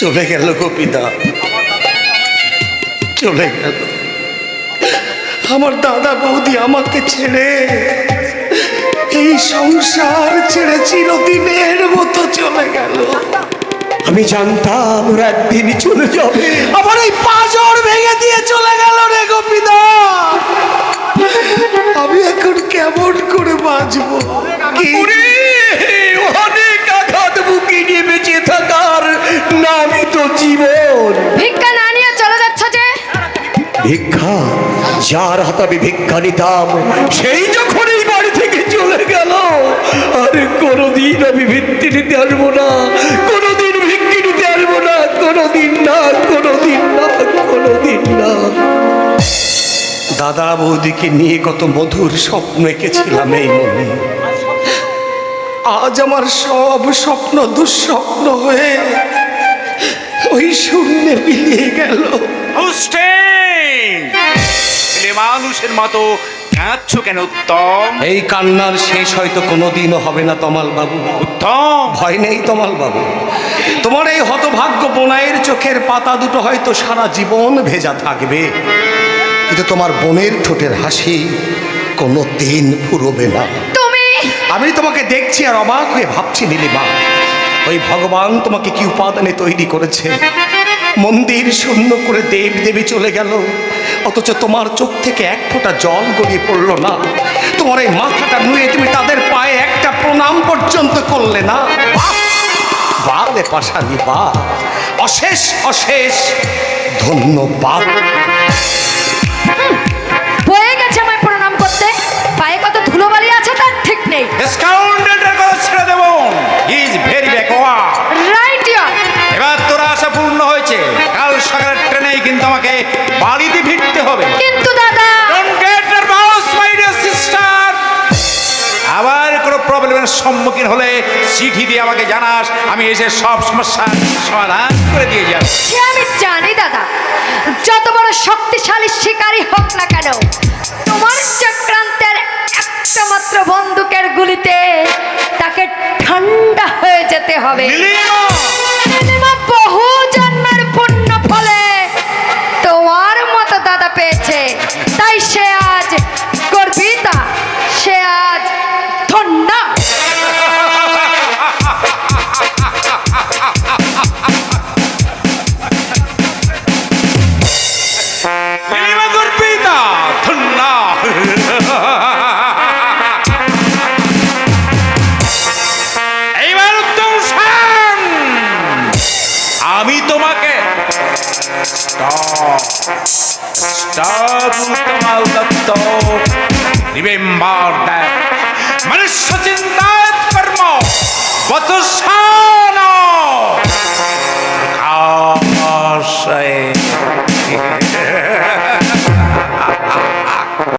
চলে গেল গোপীদা, চলে গেল। আমার দাদা বৌদি আমাকে ছেড়ে এই সংসার ছেড়ে চিরদিনের মতো চলে গেল। আমি জানতাম ওরা একদিন চলে যাবে। আমার এই পাঁজর ভেঙে দিয়ে চলে গেল রে গোপীদা। আমি এখন কেমন করে বাঁচবো? কি অনেক আঘাত বুকে নিয়ে বেঁচে থাকার নামই তো জীবন। ভিক্ষা না নিয়ে চলে যাচ্ছ যে? ভিক্ষা? যার হাতে আমি ভিক্ষা নিতাম সেই যখন এই বাড়ি থেকে চলে গেল, আর কোনোদিন আমি ভিত্তি নিতে আসবো না, কোনোদিন ভিক্ষি নিতে আসবো না, কোনোদিন না, কোনোদিন না, কোনোদিন না। দাদা বৌদিকে নিয়ে কত মধুর স্বপ্ন এঁকেছিলাম এই মনে। আজ আমার সব স্বপ্ন দুঃস্বপ্ন হয়ে ওই শূন্যে মিলিয়ে গেল। মানুষের মতো কাঁদছো কেন উত্তম? এই কান্নার শেষ হয়তো কোনোদিনও হবে না তমাল বাবু। উত্তম, ভয় নেই তমাল বাবু, তোমার এই হতভাগ্য বোনাইয়ের চোখের পাতা দুটো হয়তো সারা জীবন ভেজা থাকবে, কিন্তু তোমার বোনের ঠোঁটের হাসি কোনো দিন ফুরবে না। তুমি আমি তোমাকে দেখছি আর অবাক হয়ে ভাবছি নীলিমা, ওই ভগবান তোমাকে কি উপাদানে তৈরি করেছে। মন্দির শূন্য করে দেব দেবী চলে গেল, অথচ তোমার চোখ থেকে এক ফোঁটা জল গড়িয়ে পড়লো না। তোমার এই মাথাটা নুয়ে তুমি তাদের পায়ে একটা প্রণাম পর্যন্ত করলে না। বালে পাশানি বা, অশেষ অশেষ ধন্যবাদ। বয়ে গেছে আমায় প্রণাম করতে, পায়ে কত ধুলোবালি আছে তার ঠিক নেই। স্কাউন্ডেলটার কথা ছেড়ে দেবো, he is very backward. Right ইয়ার। এবার তোর আশা পূর্ণ হয়েছে, কাল সকালের ট্রেনেই কিন্তু আমাকে বাড়িতে ফিরতে হবে। কিন্তু দাদা, Don't get nervous, my dear sister. আবার কোনো প্রবলেমের সম্মুখীন হলে চিঠি দিয়ে আমাকে জানাস, আমি এসে সব সমস্যার সমাধান করে দিয়ে যাব। সে আমি জানি দাদা, যত বড় শক্তিশালী শিকারী হোক না কেন, তোমার চক্রান্তের একটা মাত্র বন্দুকের গুলিতে তাকে ঠান্ডা হয়ে যেতে হবে। নীলিমা বহু জন্মের পুণ্য ফলে তোমার মতো দাদা পেয়েছে, তাই সে আজ গর্বিতা, সে আজ ধন্য। নীলিমা গর্বিতা, ধন্য। এইবার উত্তম শান, আমি তোমাকে রিমেম্বার দ্যাট মনুষ্য চিন্তায়ত কর্ম বত শান আকাশে।